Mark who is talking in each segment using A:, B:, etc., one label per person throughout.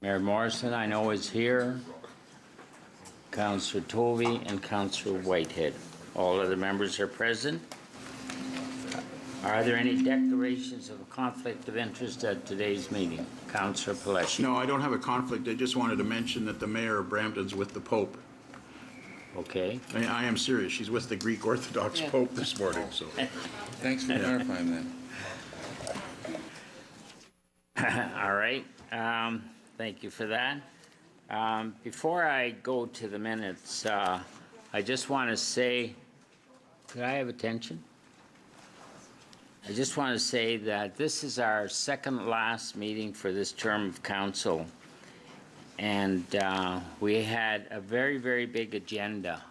A: Mayor Morrison, I know, is here. Councillor Tovey and Councillor Whitehead. All other members are present. Are there any declarations of a conflict of interest at today's meeting? Councillor Paleski.
B: No, I don't have a conflict. I just wanted to mention that the mayor of Brampton's with the Pope.
A: Okay.
B: I am serious. She's with the Greek Orthodox Pope this morning. So,
C: thanks for clarifying
A: that. All right. Thank you for that. Before I go to the minutes, I just want to say, could I have attention? I just want to say that this is our second last meeting for this term of council. And we had a very, very big agenda.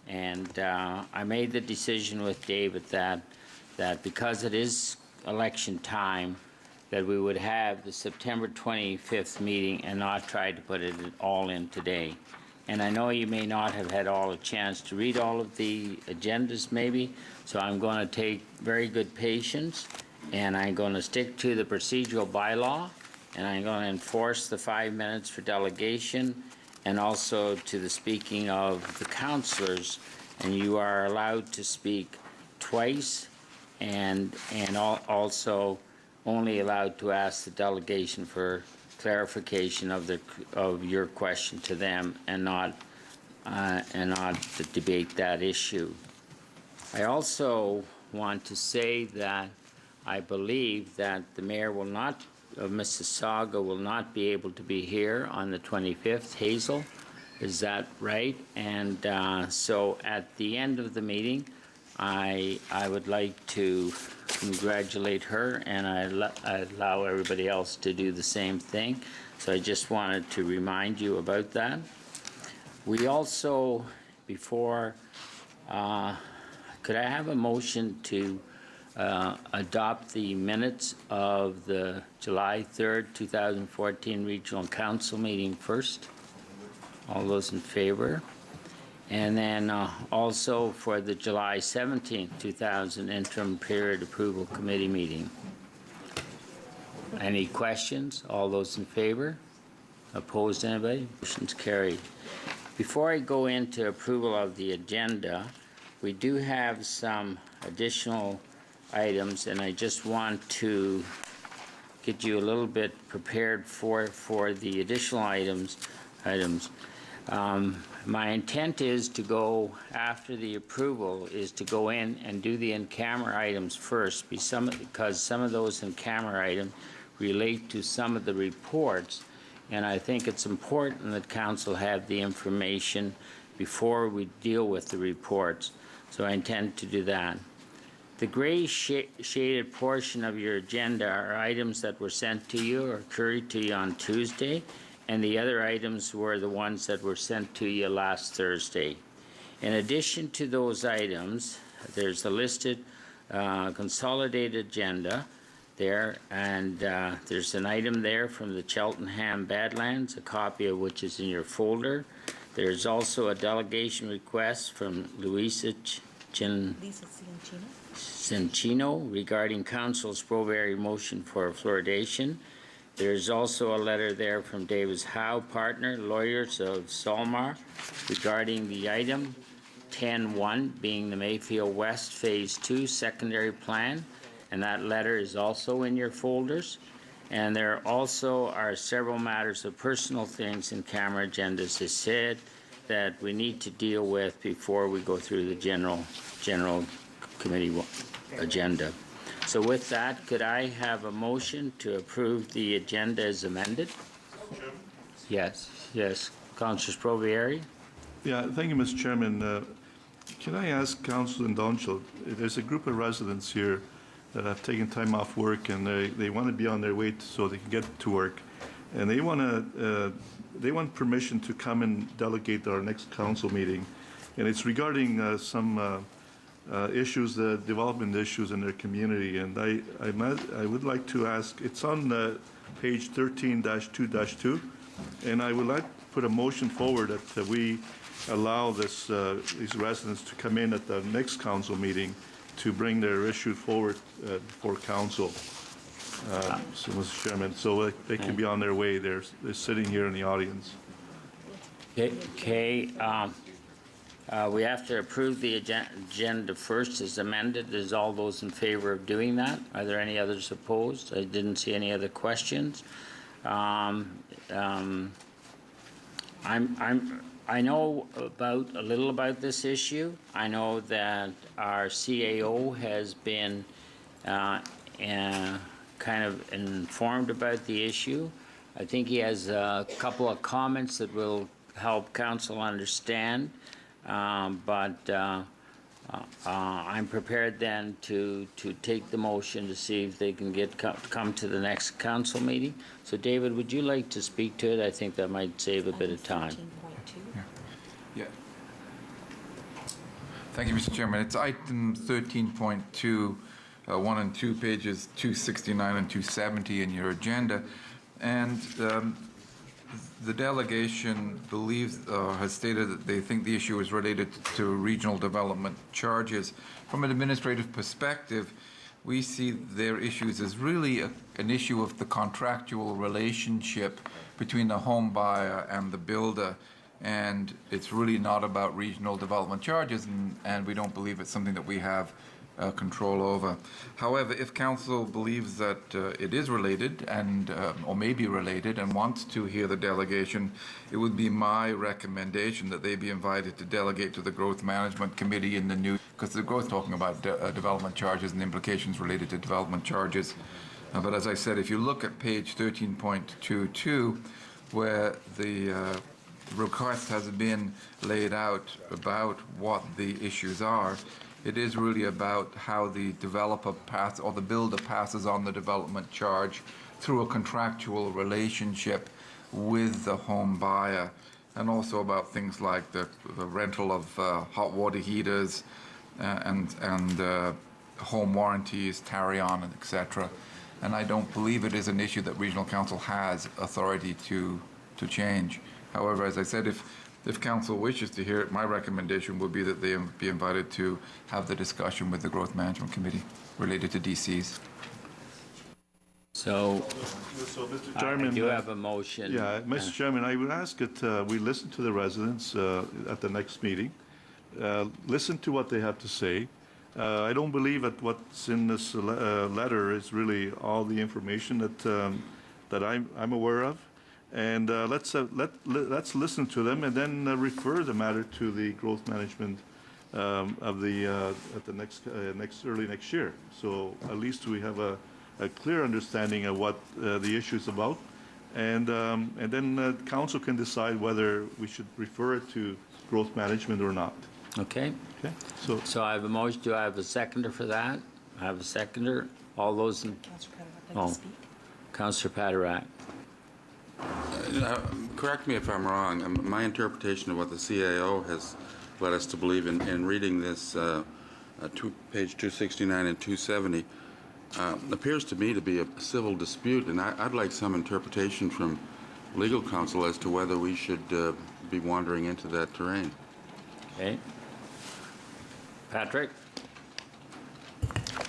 A: And I made the decision with David that because it is election time, that we would have the September 25th meeting and not try to put it all in today. And I know you may not have had all a chance to read all of the agendas maybe, so I'm going to take very good patience, and I'm going to stick to the procedural bylaw, and I'm going to enforce the 5 minutes for delegation, and also to the speaking of the councillors, and you are allowed to speak twice, and also only allowed to ask the delegation for clarification of your question to them, and not to debate that issue. I also want to say that I believe that the mayor will not of Mississauga will not be able to be here on the 25th. Hazel, is that right? And so at the end of the meeting, I would like to congratulate her, and I allow everybody else to do the same thing. So I just wanted to remind you about that. We also, before, could I have a motion to adopt the minutes of the July 3rd, 2014 Regional Council meeting first? All those in favor? And then also for the July 17th, 2000 interim period approval committee meeting. Any questions? All those in favor? Opposed, anybody? Motion's carried. Before I go into approval of the agenda, we do have some additional items, and I just want to get you a little bit prepared for the additional items. My intent is to go, after the approval, is to go in and do the in-camera items first, because some of those in-camera items relate to some of the reports, and I think it's important that Council have the information before we deal with the reports. So I intend to do that. The gray shaded portion of your agenda are items that were sent to you or couriered to you on Tuesday, and the other items were the ones that were sent to you last Thursday. In addition to those items, there's a listed consolidated agenda there, and there's an item there from the Cheltenham Badlands, a copy of which is in your folder. There's also a delegation request from Lisa Cincino regarding Councillor Sprovieri motion for fluoridation. There's also a letter there from Davis Howe, partner, lawyers of Solmar, regarding the item 10.1 being the Mayfield West Phase 2 secondary plan, and that letter is also in your folders. And there also are several matters of personal things in camera agendas, as said, that we need to deal with before we go through the general committee agenda. So with that, could I have a motion to approve the agenda as amended? Yes, Councillor Sprovieri.
D: Yeah, thank you, Mr. Chairman. Can I ask Councillor Ndonchel, there's a group of residents here that have taken time off work, and they want to be on their way so they can get to work, and they want permission to come and delegate our next council meeting, and it's regarding some issues, development issues in their community, and I would like to ask. It's on page 13-2-2, and I would like to put a motion forward that we allow these residents to come in at the next council meeting to bring their issue forward for council. so, Mr. Chairman, so they can be on their way. They're sitting here in the audience.
A: Okay, we have to approve the agenda first as amended. Is all those in favor of doing that? Are there any others opposed? I didn't see any other questions. I know a little about this issue. I know that our CAO has been kind of informed about the issue. I think he has a couple of comments that will help council understand, but I'm prepared then to take the motion to see if they can come to the next council meeting. So David, would you like to speak to it? I think that might save a bit of time.
C: Yeah. Thank you, Mr. Chairman. It's item 13.2, 1 and 2, pages 269 and 270 in your agenda. And the delegation believes, has stated that they think the issue is related to regional development charges. From an administrative perspective, we see their issues as really an issue of the contractual relationship between the home buyer and the builder. And it's really not about regional development charges, and we don't believe it's something that we have control over. However, if council believes that it is related and or may be related and wants to hear the delegation, it would be my recommendation that they be invited to delegate to the Growth Management Committee in the new, because the growth talking about development charges and implications related to development charges. But as I said, if you look at page 13.22, where the request has been laid out about what the issues are, it is really about how the developer or the builder passes on the development charge through a contractual relationship with the home buyer, and also about things like the rental of hot water heaters and home warranties, carry-on, etc. And I don't believe it is an issue that Regional Council has authority to change. However, as I said, if council wishes to hear it, my recommendation would be that they be invited to have the discussion with the Growth Management Committee related to DCs.
A: So,
D: Mr. Chairman,
A: I do have a motion.
D: Yeah, Mr. Chairman, I would ask that we listen to the residents at the next meeting, listen to what they have to say. I don't believe that what's in this letter is really all the information that I'm aware of. And let's listen to them and then refer the matter to the growth management at the next early next year. So at least we have a clear understanding of what the issue is about, and then council can decide whether we should refer it to growth management or not.
A: Okay.
D: Okay.
A: So I have a motion. Do I have a seconder for that? I have a seconder. All those in. Councillor Paderak.
C: Correct me if I'm wrong. My interpretation of what the CAO has led us to believe in reading this page 269 and 270 appears to me to be a civil dispute, and I'd like some interpretation from legal counsel as to whether we should be wandering into that terrain.
A: Okay. Patrick?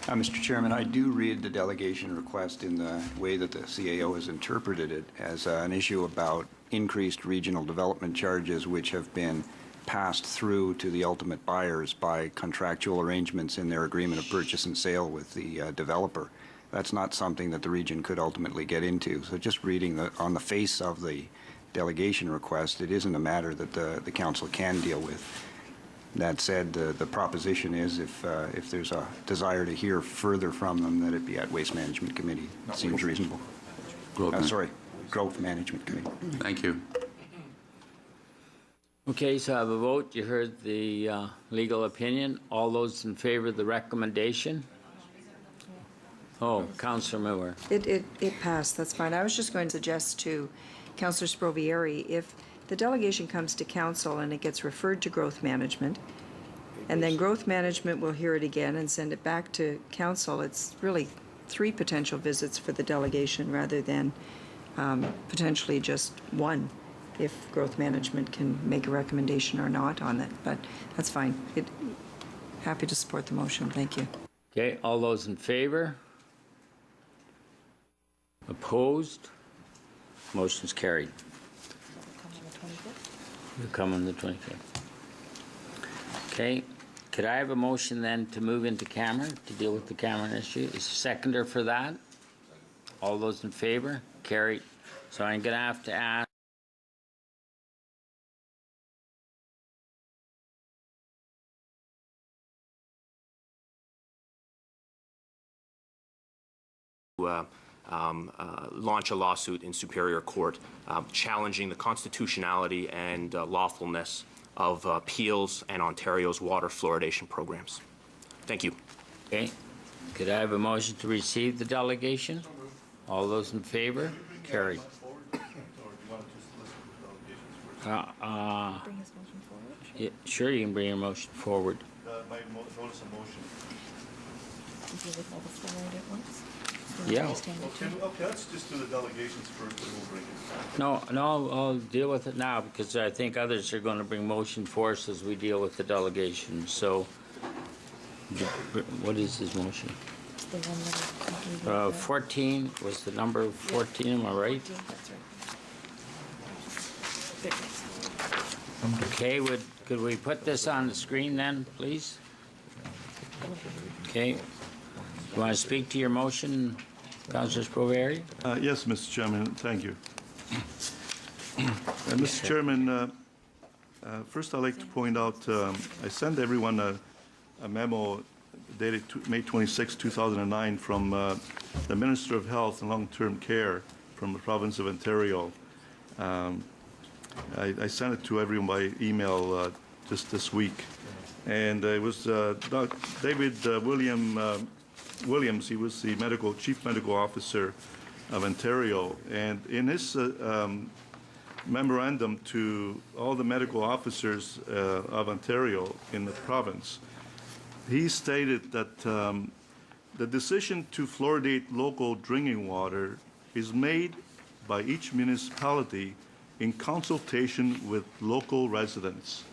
E: Mr. Chairman, I do read the delegation request in the way that the CAO has interpreted it as an issue about increased regional development charges which have been passed through to the ultimate buyers by contractual arrangements in their agreement of purchase and sale with the developer. That's not something that the region could ultimately get into. So just reading on the face of the delegation request, it isn't a matter that the council can deal with. That said, the proposition is if there's a desire to hear further from them, that it be at Waste Management Committee. Seems reasonable. Growth Management Committee.
C: Thank you.
A: Okay, so I have a vote. You heard the legal opinion. All those in favor of the recommendation? Oh, Councillor Miller.
F: It passed, that's fine. I was just going to suggest to Councillor Sprovieri, if the delegation comes to council and it gets referred to growth management, and then growth management will hear it again and send it back to council, it's really 3 potential visits for the delegation rather than potentially just 1, if growth management can make a recommendation or not on it. But that's fine. Happy to support the motion. Thank you.
A: Okay, all those in favor? Opposed? Motion's carried. You'll come on the 25th. Okay. Could I have a motion then to move into camera to deal with the Cameron issue? Is there a seconder for that? All those in favor? Carried. So I'm going to have to ask
G: launch a lawsuit in Superior Court challenging the constitutionality and lawfulness of Peel's and Ontario's water fluoridation programs. Thank you.
A: Okay. Could I have a motion to receive the delegation? All those in favor? Carried.
H: Bring his motion forward.
A: Yeah, sure, you can bring your motion forward.
D: My notice of motion.
H: Deal with all the fluoride at once.
A: Yeah.
D: Okay, let's just do the delegations first, and we'll bring it.
A: No, I'll deal with it now because I think others are going to bring motion for us as we deal with the delegation. So, what is his motion?
H: The one that
A: 14 was the number 14, am I right?
H: That's right.
A: Okay, could we put this on the screen then, please? Okay. You want to speak to your motion, Councillor Sprovieri?
D: Yes, Mr. Chairman, thank you. Mr. Chairman, first I'd like to point out, I sent everyone a memo dated May 26, 2009 from the Minister of Health and Long-Term Care from the province of Ontario. I sent it to everyone by email just this week. And it was David Williams, he was the chief medical officer of Ontario. And in his memorandum to all the medical officers of Ontario in the province, he stated that the decision to fluoridate local drinking water is made by each municipality in consultation with local residents.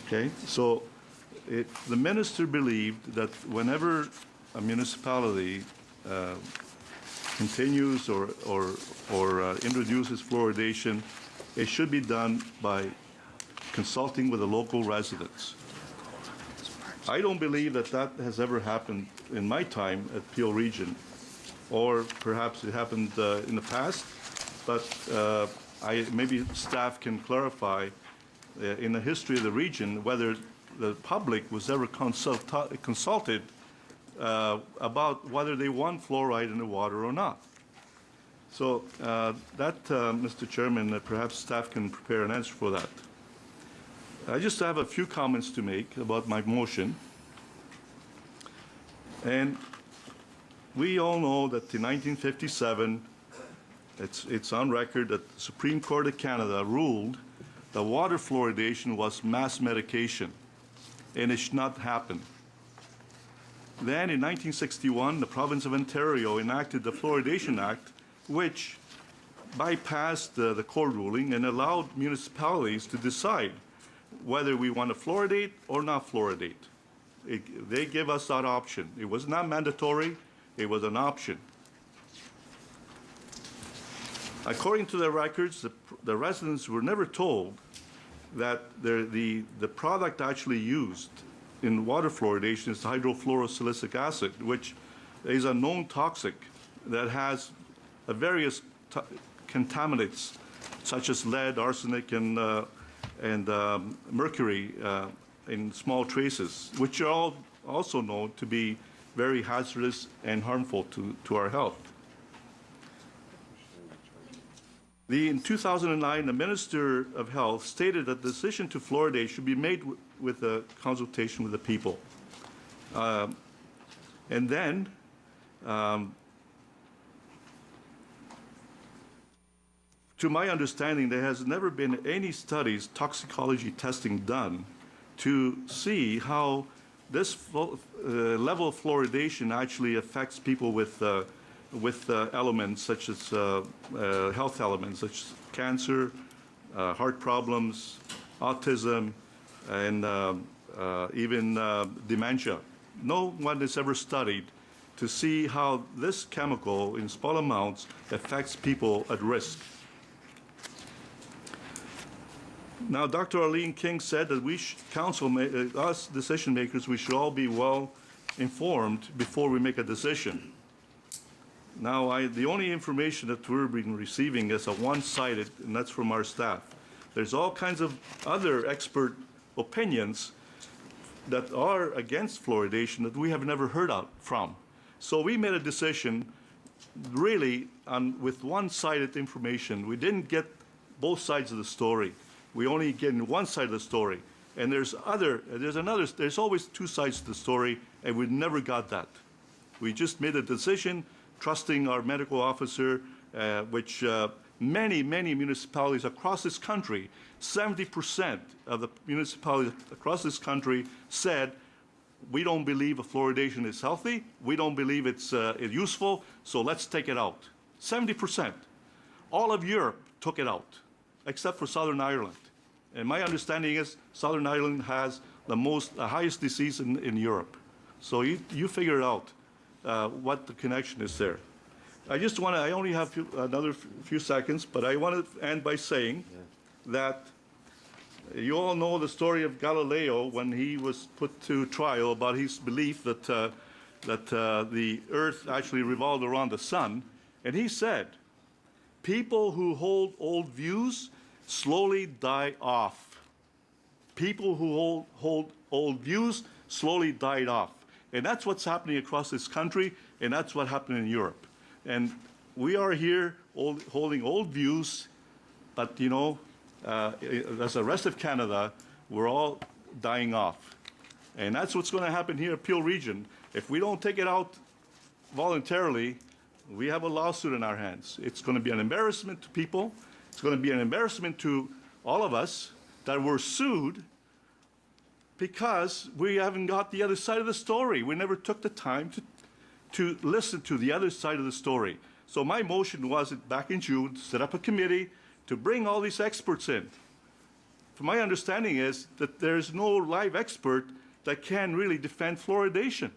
D: Okay, so the minister believed that whenever a municipality continues or introduces fluoridation, it should be done by consulting with the local residents. I don't believe that has ever happened in my time at Peel Region, or perhaps it happened in the past, but maybe staff can clarify in the history of the region whether the public was ever consulted about whether they want fluoride in the water or not. So Mr. Chairman, perhaps staff can prepare an answer for that. I just have a few comments to make about my motion. And we all know that in 1957, it's on record that the Supreme Court of Canada ruled that water fluoridation was mass medication, and it should not happen. Then in 1961, the province of Ontario enacted the Fluoridation Act, which bypassed the court ruling and allowed municipalities to decide whether we want to fluoridate or not fluoridate. They give us that option. It was not mandatory, it was an option. According to the records, the residents were never told that the product actually used in water fluoridation is hydrofluorosilic acid, which is a known toxic that has various contaminants such as lead, arsenic, and mercury in small traces, which are all also known to be very hazardous and harmful to our health. In 2009, the Minister of Health stated that the decision to fluoridate should be made with a consultation with the people. And then, to my understanding, there has never been any studies, toxicology testing done to see how this level of fluoridation actually affects people with elements such as health elements such as cancer, heart problems, autism, and even dementia. No one has ever studied to see how this chemical in small amounts affects people at risk. Now, Dr. Arlene King said that we, us decision makers, we should all be well informed before we make a decision. Now, the only information that we're been receiving is a one-sided, and that's from our staff. There's all kinds of other expert opinions that are against fluoridation that we have never heard from. So we made a decision really with one-sided information. We didn't get both sides of the story. We only get one side of the story. And there's always two sides to the story, and we never got that. We just made a decision trusting our medical officer, which many municipalities across this country, 70% of the municipalities across this country said, we don't believe fluoridation is healthy, we don't believe it's useful, so let's take it out. 70%. All of Europe took it out, except for Southern Ireland. And my understanding is Southern Ireland has the highest disease in Europe. So you figure out what the connection is there. I only have another few seconds, but I want to end by saying that you all know the story of Galileo when he was put to trial about his belief that the Earth actually revolved around the sun. And he said, people who hold old views slowly die off. People who hold old views slowly died off. And that's what's happening across this country, and that's what happened in Europe. And we are here holding old views, but you know, as the rest of Canada, we're all dying off. And that's what's going to happen here at Peel Region. If we don't take it out voluntarily, we have a lawsuit in our hands. It's going to be an embarrassment to people. It's going to be an embarrassment to all of us that we're sued because we haven't got the other side of the story. We never took the time to listen to the other side of the story. So my motion was back in June to set up a committee to bring all these experts in. My understanding is that there's no live expert that can really defend fluoridation.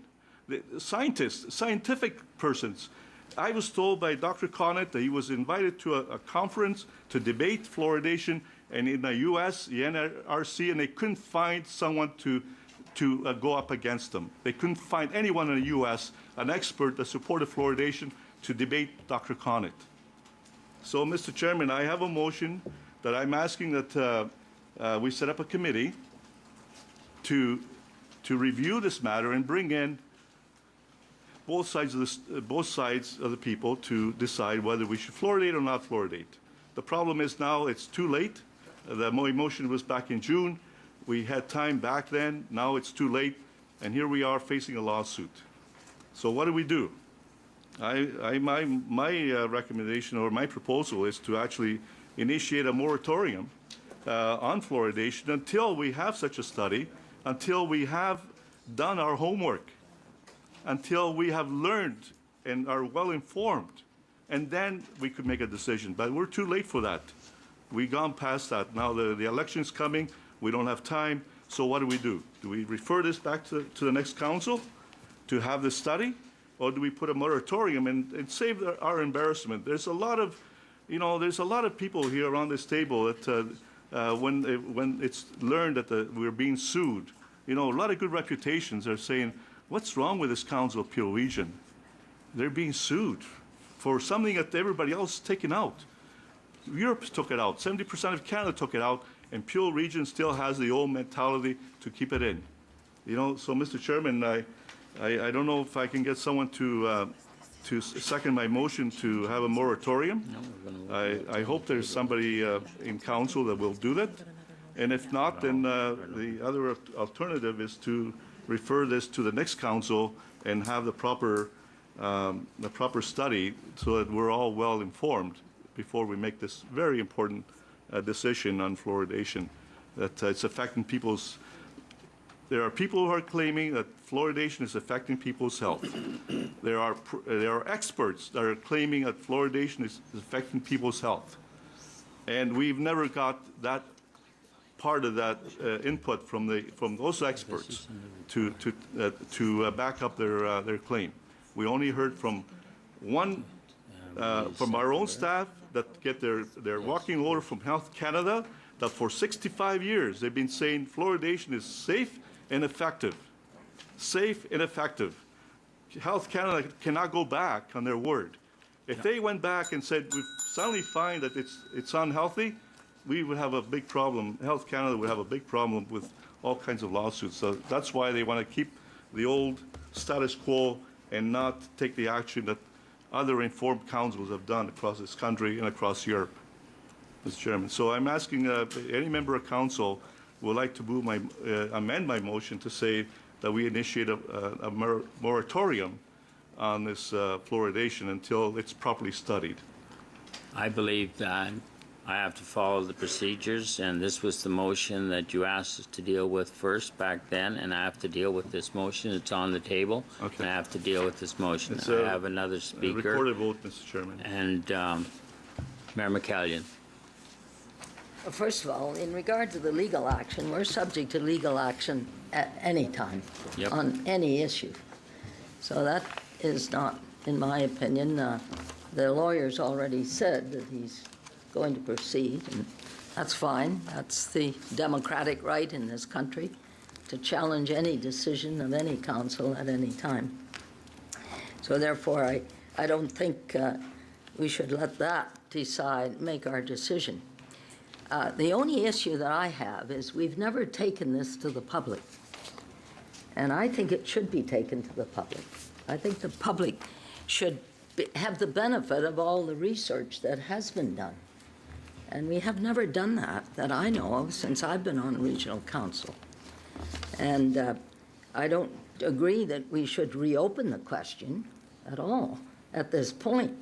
D: The scientists, scientific persons. I was told by Dr. Connett that he was invited to a conference to debate fluoridation, and in the US, the NRC, and they couldn't find someone to go up against them. They couldn't find anyone in the US, an expert that supported fluoridation, to debate Dr. Connett. So, Mr. Chairman, I have a motion that I'm asking that we set up a committee to review this matter and bring in both sides of the people to decide whether we should fluoridate or not fluoridate. The problem is now it's too late. The motion was back in June. We had time back then. Now it's too late, and here we are facing a lawsuit. So what do we do? My recommendation or my proposal is to actually initiate a moratorium on fluoridation until we have such a study, until we have done our homework, until we have learned and are well informed, and then we could make a decision. But we're too late for that. We've gone past that. Now the election's coming. We don't have time. So what do? Do we refer this back to the next council to have this study? Or do we put a moratorium and save our embarrassment? There's a lot of, there's a lot of people here around this table that when it's learned that we're being sued, a lot of good reputations are saying, what's wrong with this council of Peel Region? They're being sued for something that everybody else is taking out. Europe took it out. 70% of Canada took it out, and Peel Region still has the old mentality to keep it in. So Mr. Chairman, I don't know if I can get someone to second my motion to have a moratorium. I hope there's somebody in council that will do that. And if not, then the other alternative is to refer this to the next council and have the proper study so that we're all well informed before we make this very important decision on fluoridation. That it's affecting people's. There are people who are claiming that fluoridation is affecting people's health. There are experts that are claiming that fluoridation is affecting people's health. And we've never got that part of that input from those experts to back up their claim. We only heard from one, from our own staff that get their walking order from Health Canada, that for 65 years they've been saying fluoridation is safe and effective. Safe and effective. Health Canada cannot go back on their word. If they went back and said, we suddenly find that it's unhealthy, we would have a big problem. Health Canada would have a big problem with all kinds of lawsuits. So that's why they want to keep the old status quo and not take the action that other informed councils have done across this country and across Europe, Mr. Chairman. So I'm asking any member of council who would like to move amend my motion to say that we initiate a moratorium on this fluoridation until it's properly studied.
A: I believe that I have to follow the procedures, and this was the motion that you asked us to deal with first back then, and I have to deal with this motion. It's on the table,
D: Okay.
A: and I have to deal with this motion.
D: It's
A: I have another
D: a
A: speaker,
D: recorded vote, Mr. Chairman.
A: and Mayor McCallion.
I: First of all, in regard to the legal action, we're subject to legal action at any time
A: Yep.
I: on any issue. So that is not, in my opinion, the lawyer's already said that he's going to proceed, and that's fine. That's the democratic right in this country to challenge any decision of any council at any time. So therefore, I don't think we should let that make our decision. The only issue that I have is we've never taken this to the public. And I think it should be taken to the public. I think the public should have the benefit of all the research that has been done. And we have never done that I know of, since I've been on regional council. And I don't agree that we should reopen the question at all at this point,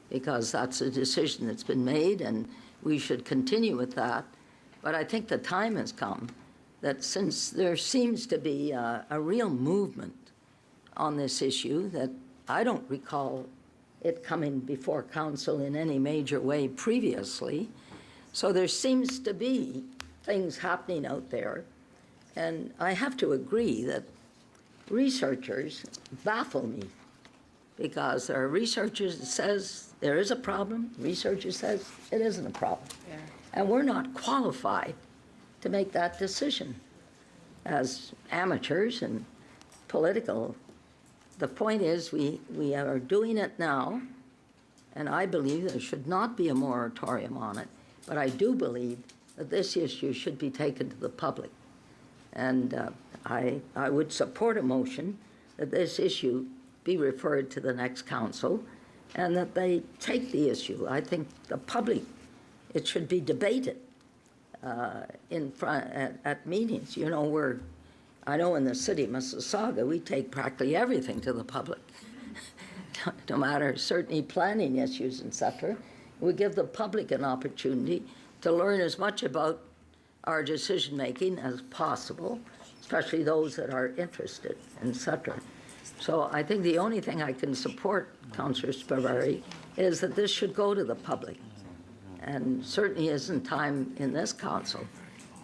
I: because that's a decision that's been made, and we should continue with that. But I think the time has come that, since there seems to be a real movement on this issue, that I don't recall it coming before council in any major way previously. So there seems to be things happening out there. And I have to agree that researchers baffle me, because there are researchers that says there is a problem, researchers says it isn't a problem. Yeah. And we're not qualified to make that decision as amateurs and political. The point is we are doing it now, and I believe there should not be a moratorium on it, but I do believe that this issue should be taken to the public. And I would support a motion that this issue be referred to the next council and that they take the issue. I think the public, it should be debated in front at meetings. You know, I know in the city of Mississauga, we take practically everything to the public. No matter, certainly planning issues, etc. We give the public an opportunity to learn as much about our decision-making as possible, especially those that are interested, etc. So I think the only thing I can support, Councillor Sprovieri, is that this should go to the public. And certainly isn't time in this council,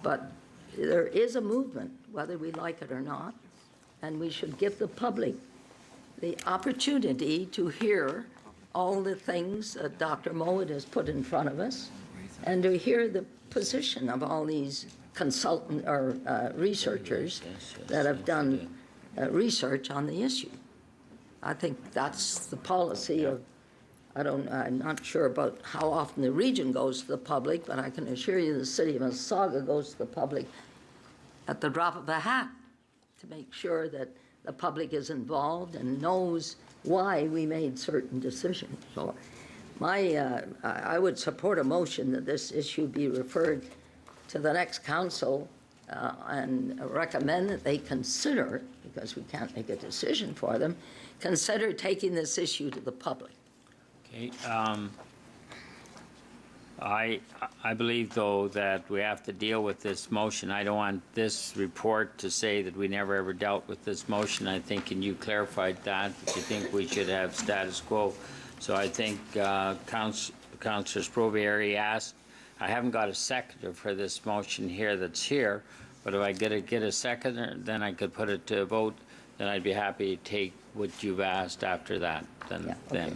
I: but there is a movement, whether we like it or not, and we should give the public the opportunity to hear all the things that Dr. Mowat has put in front of us, and to hear the position of all these consultant or researchers that have done research on the issue. I think that's the policy of, I'm not sure about how often the region goes to the public, but I can assure you the city of Mississauga goes to the public at the drop of a hat to make sure that the public is involved and knows why we made certain decisions. So I would support a motion that this issue be referred to the next council and recommend that they consider, because we can't make a decision for them, consider taking this issue to the public.
A: Okay. I believe, though, that we have to deal with this motion. I don't want this report to say that we never ever dealt with this motion. I think, and you clarified that you think we should have status quo. So I think Councillor Sprovieri asked, I haven't got a seconder for this motion here that's here, but if I get a seconder, then I could put it to a vote then I'd be happy to take what you've asked after that, then.
I: Yeah, okay.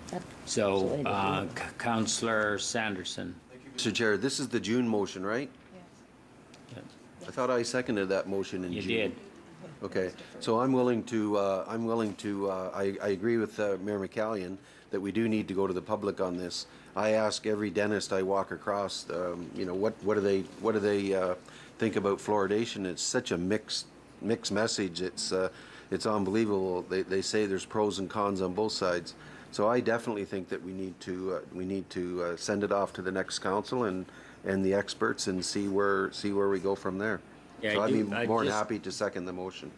I: That's the
A: So,
I: way to do it.
A: Councillor Sanderson.
J: Mr. Chair, this is the June motion, right? I thought I seconded that motion in
A: You
J: June.
A: did.
J: Okay, so I agree with Mayor McCallion that we do need to go to the public on this. I ask every dentist I walk across, you know, what do they think about fluoridation? It's such a mixed message. It's unbelievable. They say there's pros and cons on both sides. So I definitely think that we need to send it off to the next council and the experts and see where we go from there.
A: Yeah,
J: So I'd be
A: I
J: more than
A: just-
J: happy to second the motion.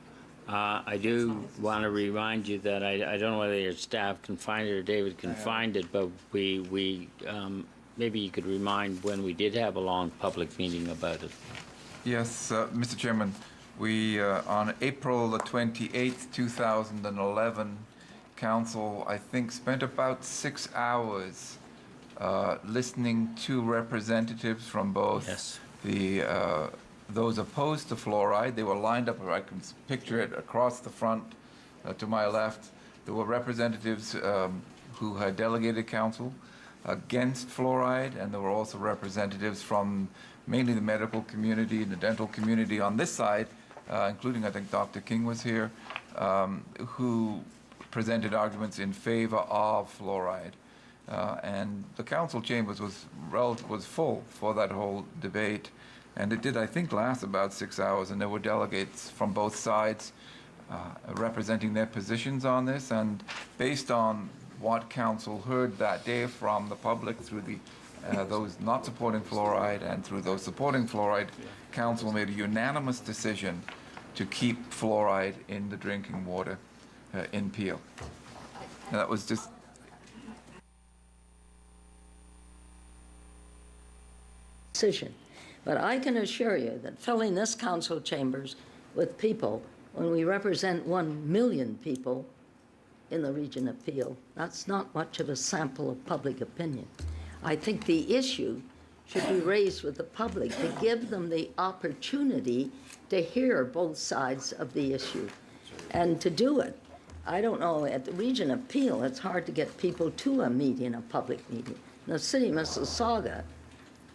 A: I do want to remind you that I don't know whether your staff can find it or David can find it, but we maybe you could remind when we did have a long public meeting about it.
C: Yes, Mr. Chairman, we, on April the 28th, 2011, Council, I think, spent about 6 hours listening to representatives from both
A: Yes.
C: those opposed to fluoride. They were lined up, I can picture it, across the front to my left. There were representatives who had delegated council against fluoride, and there were also representatives from mainly the medical community and the dental community on this side, including, I think, Dr. King was here, who presented arguments in favor of fluoride. And the council chambers was full for that whole debate. And it did, I think, last about 6 hours, and there were delegates from both sides representing their positions on this. And based on what council heard that day from the public through those not supporting fluoride and through those supporting fluoride, council made a unanimous decision to keep fluoride in the drinking water in Peel. And that was just
I: decision. But I can assure you that filling this council chambers with people, when we represent 1 million people in the region of Peel, that's not much of a sample of public opinion. I think the issue should be raised with the public to give them the opportunity to hear both sides of the issue and to do it. I don't know, at the region of Peel, it's hard to get people to a meeting, a public meeting. In the city of Mississauga,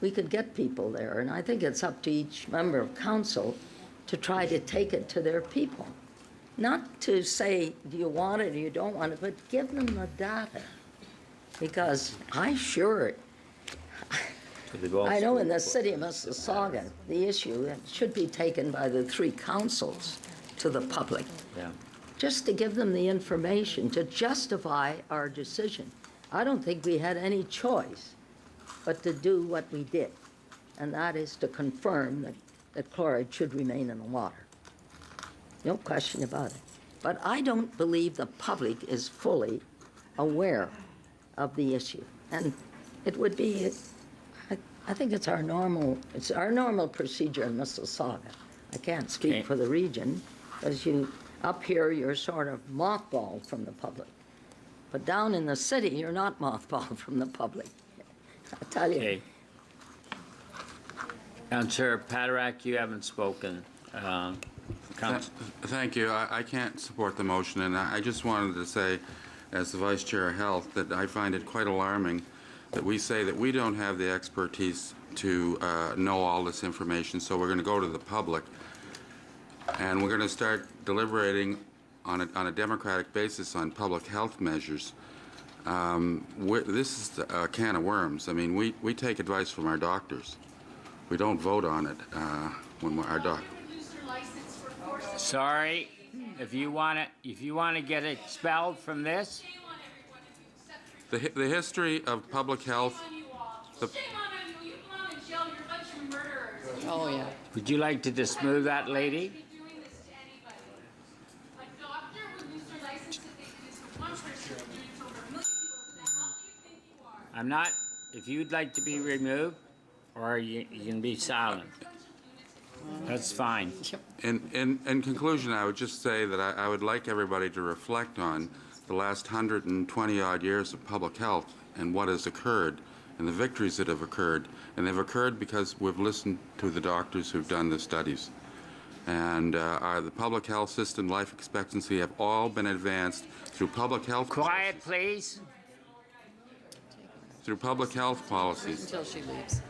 I: we could get people there, and I think it's up to each member of council to try to take it to their people. Not to say, do you want it or you don't want it, but give them the data. Because I know in the city of Mississauga, the issue should be taken by the 3 councils to the public.
A: Yeah.
I: Just to give them the information to justify our decision. I don't think we had any choice but to do what we did, and that is to confirm that chloride should remain in the water. No question about it. But I don't believe the public is fully aware of the issue. And it would be, I think it's our normal procedure in Mississauga. I can't speak
A: Okay.
I: for the region, because up here, you're sort of mothballed from the public. But down in the city, you're not mothballed from the public. I tell you.
A: Okay. Councillor Paderak, you haven't spoken.
K: Thank you. I can't support the motion, and I just wanted to say, as the Vice Chair of Health, that I find it quite alarming that we say that we don't have the expertise to know all this information, so we're going to go to the public, and we're going to start deliberating on a democratic basis on public health measures. This is a can of worms. I mean, we take advice from our doctors. We don't vote on it when our doctor.
A: Sorry, if you want to get expelled from this,
K: The history of public health.
H: Oh, yeah.
A: would you like to dismiss that lady? I'm not, if you'd like to be removed, or you can be silent. That's fine.
K: In conclusion, I would just say that I would like everybody to reflect on the last 120-odd years of public health and what has occurred and the victories that have occurred. And they've occurred because we've listened to the doctors who've done the studies. And the public health system, life expectancy have all been advanced through public health.
A: Quiet, please.
K: Through public health policies.
H: Until she leaves.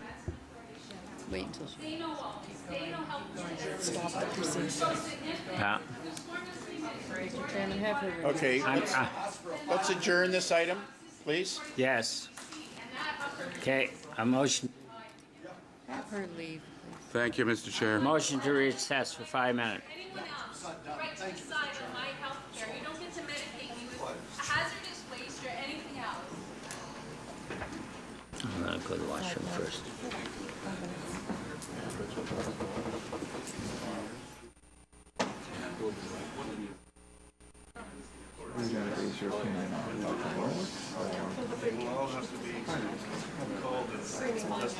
H: Wait until she. Stop the proceedings.
A: Yeah.
H: Mr. Chairman, have her read.
B: Okay, let's adjourn this item, please.
A: Yes. Okay, a motion,
H: Have her leave.
K: Thank you, Mr. Chair.
A: motion to recess for 5 minutes.
L: Anyone else, right to decide on my health care. You don't get to medicate me with hazardous waste or anything else.
A: I'm gonna go to the washroom first.
C: Is your opinion on how to work?
D: They will all have to be called and testified.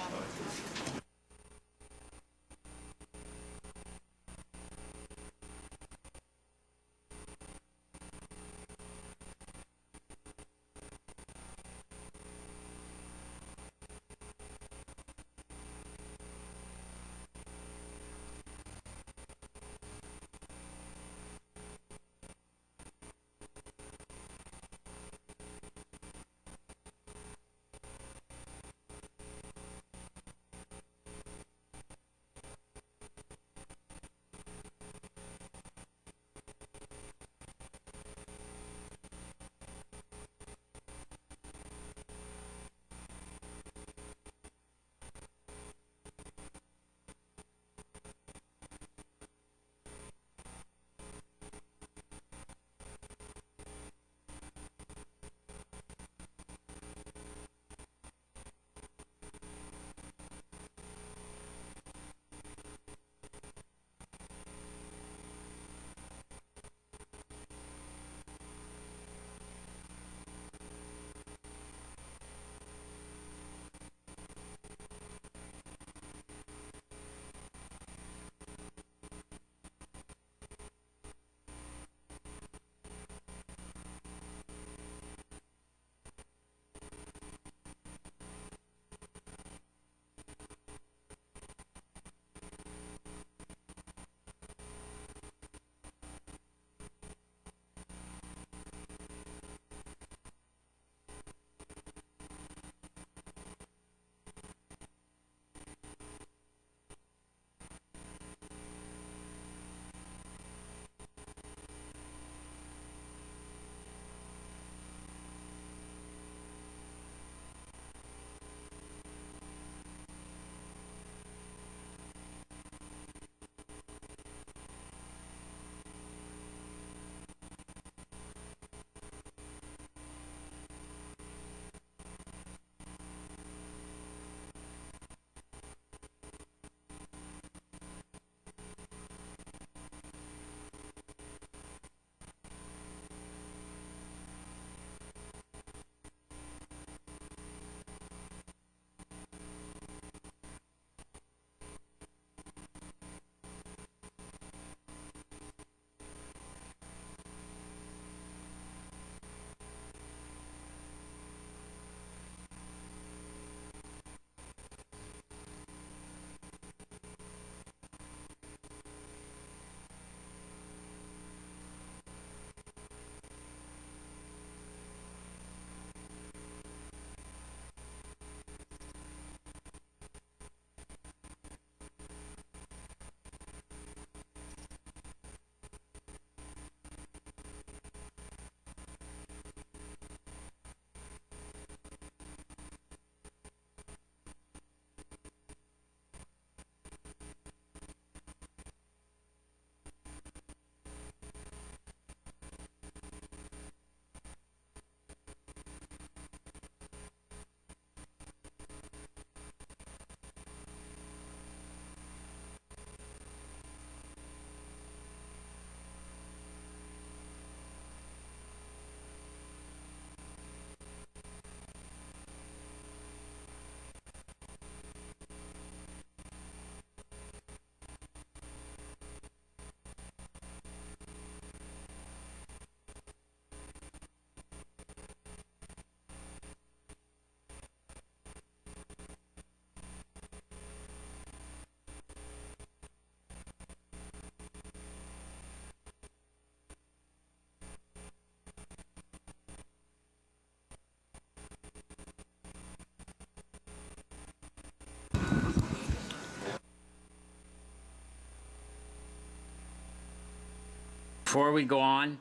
A: before we go on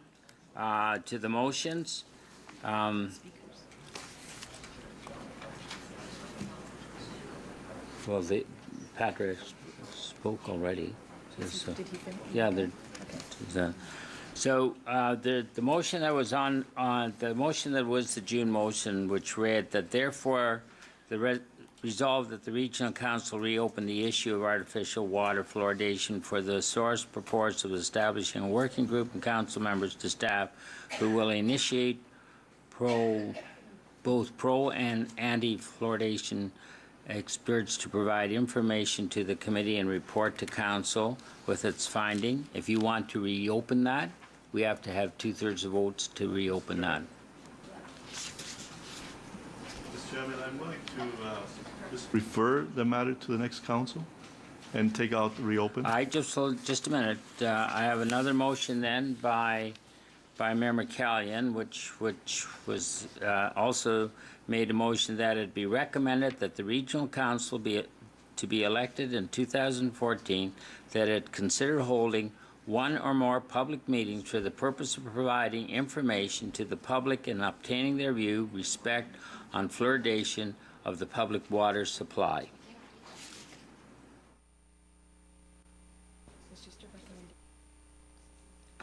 A: to the motions, well, Patrick spoke already. So,
H: Did he finish?
A: yeah, so the motion that was on the motion that was the June motion, which read that therefore resolved that the Regional Council reopen the issue of artificial water fluoridation for the source purports of establishing a working group and council members to staff who will initiate both pro and anti-fluoridation experts to provide information to the committee and report to council with its finding. If you want to reopen that, we have to have 2/3 of votes to reopen that.
D: Mr. Chairman, I'm willing to just refer the matter to the next council and take out reopen.
A: Just a minute. I have another motion then by Mayor McCallion, which was also made a motion that it be recommended that the Regional Council to be elected in 2014, that it consider holding one or more public meetings for the purpose of providing information to the public and obtaining their view, respect on fluoridation of the public water supply.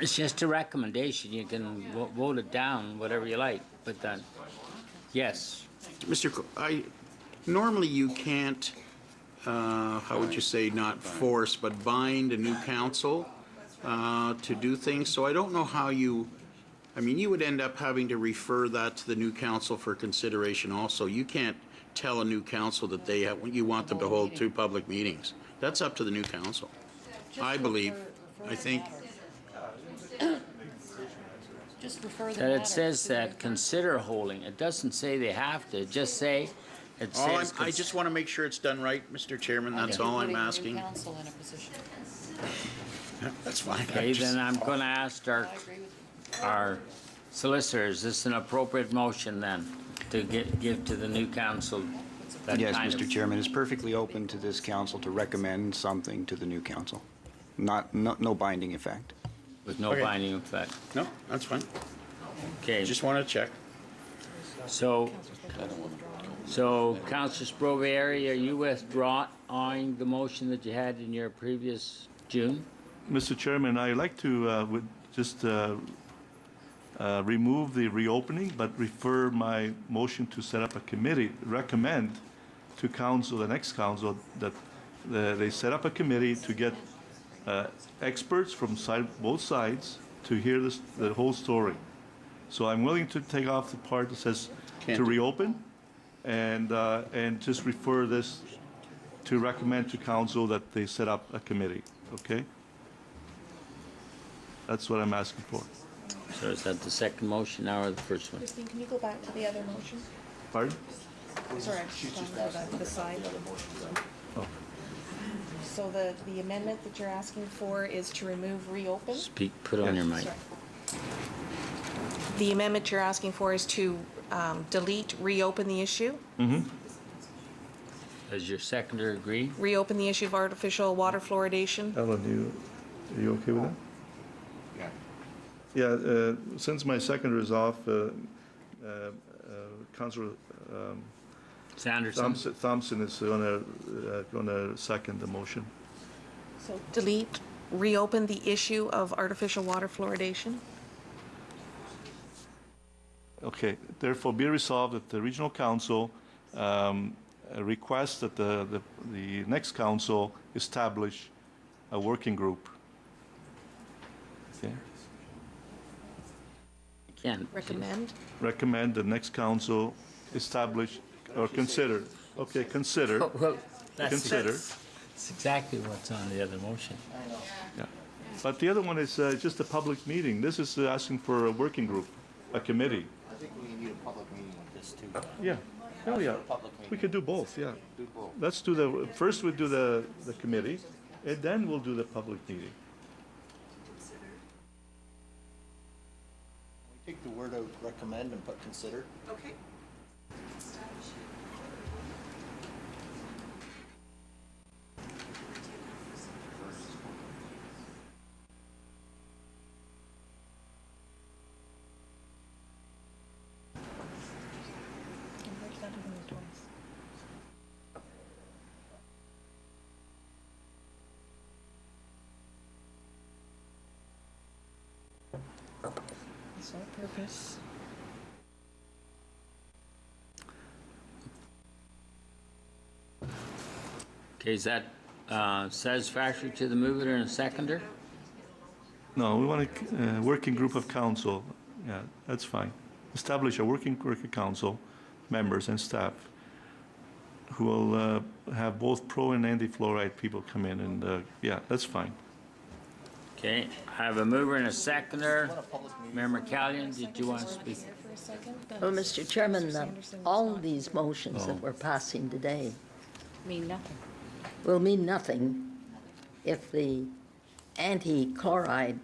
A: It's just a recommendation. You can vote it down, whatever you like, but then, yes.
B: Normally you can't, how would you say, not force, but bind a new council to do things. So I don't know how you would end up having to refer that to the new council for consideration also. You can't tell a new council that you want them to hold 2 public meetings. That's up to the new council, I believe. I think.
H: Just refer the
A: That
H: matter
A: it says
H: to
A: that consider holding. It doesn't say they have to. Just say, it says.
B: I just want to make sure it's done right, Mr. Chairman. That's all I'm asking.
H: Putting the new council in a position.
B: Yeah, that's fine.
A: Okay, then I'm going to ask
H: I agree with you.
A: our solicitor, is this an appropriate motion then to give to the new council? That
E: Yes,
A: kind
E: Mr.
A: of-
E: Chairman, it's perfectly open to this council to recommend something to the new council. No binding effect.
A: With no
B: Okay.
A: binding effect.
B: No, that's fine.
A: Okay.
B: Just want to check.
A: So Councillor Sprovieri, are you withdrawing the motion that you had in your previous June?
D: Mr. Chairman, I'd like to just remove the reopening, but refer my motion to set up a committee, recommend to council, the next council, that they set up a committee to get experts from both sides to hear the whole story. So I'm willing to take off the part that says to reopen and just refer this to recommend to council that they set up a committee, okay? That's what I'm asking for.
A: So is that the second motion now or the first one?
H: Christine, can you go back to the other motion?
D: Pardon?
H: Sorry, the side of the motion.
D: Oh.
H: So the amendment that you're asking for is to remove reopen?
A: Speak, put on your mic.
H: Sorry. The amendment you're asking for is to delete reopen the issue?
A: Does your seconder agree?
H: Reopen the issue of artificial water fluoridation?
D: Ellen, are you okay with that? Yeah, since my seconder is off, Councillor
A: Sanderson?
D: Thompson is going to second the motion.
H: So delete, reopen the issue of artificial water fluoridation?
D: Okay, therefore be resolved that the regional council requests that the next council establish a working group. Okay.
A: Again.
H: Recommend
D: The next council establish or consider. Okay, consider.
A: Well,
D: Consider.
A: That's exactly what's on the other motion.
D: Yeah. But the other one is just a public meeting. This is asking for a working group, a committee.
M: I think we need a public meeting with this too.
D: Yeah. Oh, yeah. We could do both, yeah. Let's do first we do the committee, and then we'll do the public meeting.
M: We take the word out recommend and put consider.
H: Okay. Sole purpose.
A: Okay, is that satisfactory to the mover and seconder?
D: No, we want a working group of council. Yeah, that's fine. Establish a working group of council members and staff who will have both pro and anti-fluoride people come in, and yeah, that's fine.
A: Okay, I have a mover and a seconder. Mayor McCallion, did you want to speak?
I: Well, Mr. Chairman, all these motions that we're passing today
H: Mean nothing.
I: will mean nothing if the anti-chloride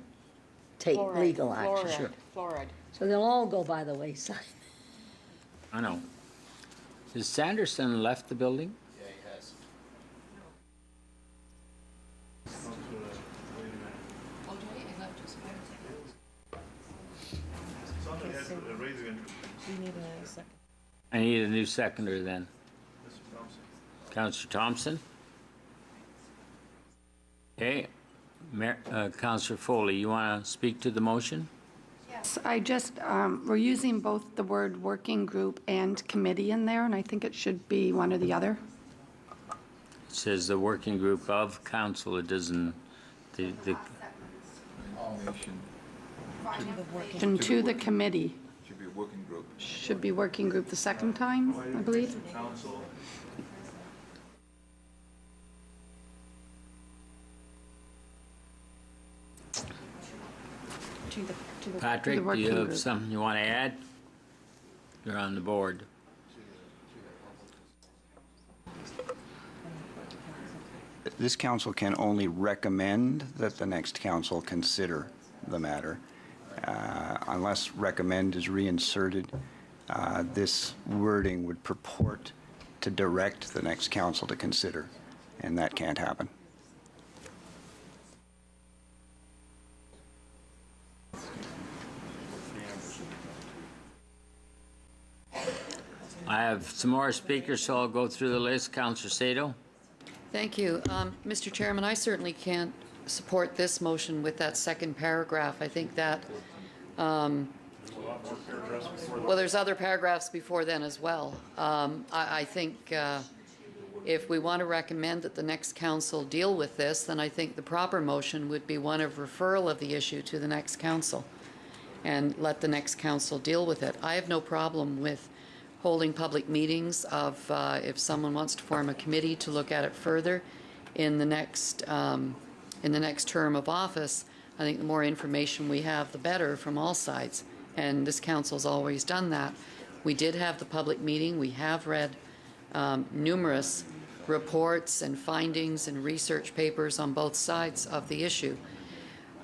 I: take legal action.
A: Sure.
H: Fluoride.
I: So they'll all go by the wayside.
A: I know. Has Sanderson left the building?
M: Yeah, he has.
H: We need a second.
A: I need a new seconder then. Councillor Thompson? Okay. Councillor Foley, you want to speak to the motion?
N: Yes, I just, we're using both the word working group and committee in there, and I think it should be one or the other.
A: It says the working group of council, it doesn't, the
N: And to the committee.
C: Should be a working group.
N: Should be working group the second time, I believe.
A: Patrick, do you
N: working
A: have
N: group.
A: something you want to add? You're on the board.
E: This council can only recommend that the next council consider the matter. Unless recommend is reinserted, this wording would purport to direct the next council to consider, and that can't happen.
A: I have some more speakers, so I'll go through the list. Councillor Sato?
O: Thank you. Mr. Chairman, I certainly can't support this motion with that second paragraph. I think that, well, there's other paragraphs before then as well. I think if we want to recommend that the next council deal with this, then I think the proper motion would be one of referral of the issue to the next council and let the next council deal with it. I have no problem with holding public meetings of if someone wants to form a committee to look at it further in the next term of office. I think the more information we have, the better from all sides, and this council's always done that. We did have the public meeting. We have read numerous reports and findings and research papers on both sides of the issue.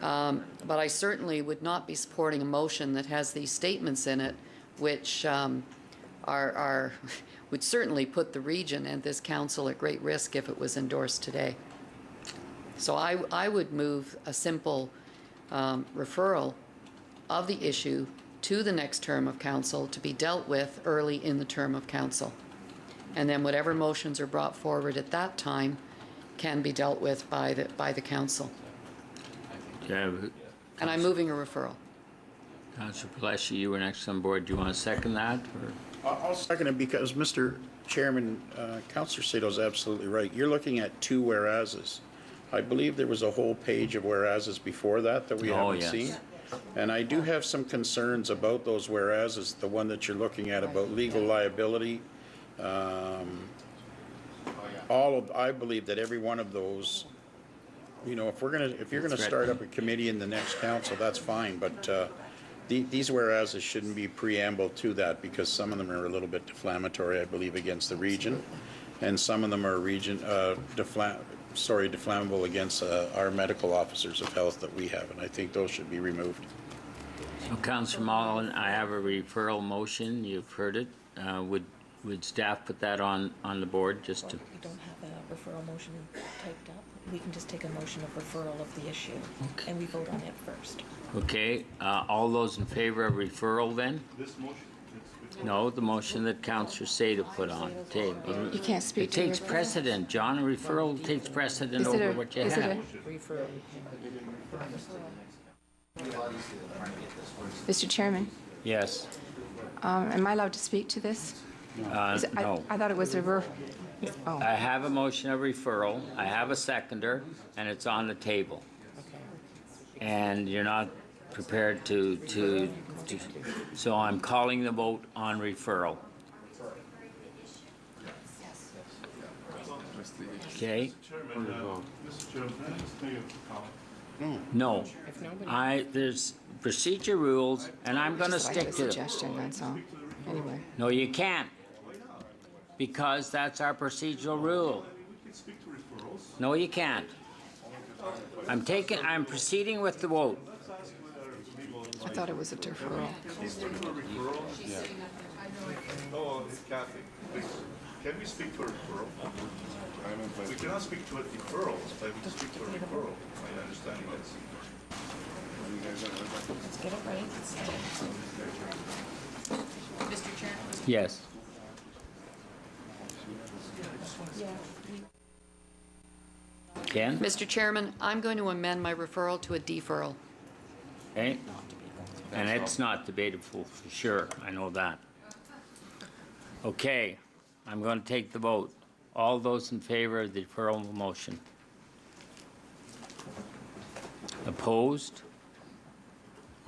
O: But I certainly would not be supporting a motion that has these statements in it, which would certainly put the region and this council at great risk if it was endorsed today. So I would move a simple referral of the issue to the next term of council to be dealt with early in the term of council. And then whatever motions are brought forward at that time can be dealt with by the council. And I'm moving a referral.
A: Councillor Palacio, you were next on board. Do you want to second that? Or?
B: I'll second it because, Mr. Chairman, Councillor Sato's absolutely right. You're looking at two whereases. I believe there was a whole page of whereases before that we haven't seen. And I do have some concerns about those whereases, the one that you're looking at about legal liability. I believe that every one of those, you know, if you're gonna start up a committee in the next council, that's fine, but these whereases shouldn't be preamble to that because some of them are a little bit deflammatory, I believe, against the region, and some of them are deflammable against our medical officers of health that we have, and I think those should be removed.
A: So, Councillor Mullen, I have a referral motion. You've heard it. Would staff put that on the board just to?
H: We don't have a referral motion typed up. We can just take a motion of referral of the issue, and we vote on it first.
A: Okay, all those in favor of referral then?
D: This motion?
A: No, the motion that Councillor Sato put on the table.
N: You can't speak
A: It
N: to
A: takes precedent, John. A referral takes precedent over what you have.
P: Mr. Chairman,
A: Yes.
P: am I allowed to speak to this?
A: No.
P: I thought it was oh,
A: I have a motion of referral, I have a seconder, and it's on the table. And you're not prepared to, so I'm calling the vote on referral. Okay?
D: Mr. Chairman, can I just make a comment?
A: No. There's procedure rules, and I'm going to
P: just thought I had
A: stick
P: a
A: to
P: suggestion, that's all. Anyway.
A: No, you can't. Because that's our procedural rule. No, you can't. I'm proceeding with the vote.
P: I thought it was a deferral.
D: Oh, Kathy, please, can we speak to a referral? We cannot speak to a deferral, but we can speak to a referral. My understanding is.
H: Let's get it right.
L: Mr. Chair.
A: Yes. Ken?
O: Mr. Chairman, I'm going to amend my referral to a deferral.
A: Okay. And it's not debatable for sure, I know that. Okay, I'm going to take the vote. All those in favor of the deferral motion? Opposed?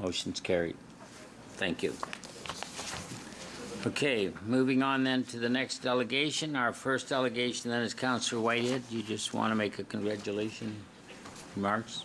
A: Motion's carried. Thank you. Okay, moving on then to the next delegation. Our first delegation then is Councillor Whitehead. You just want to make a congratulation remarks?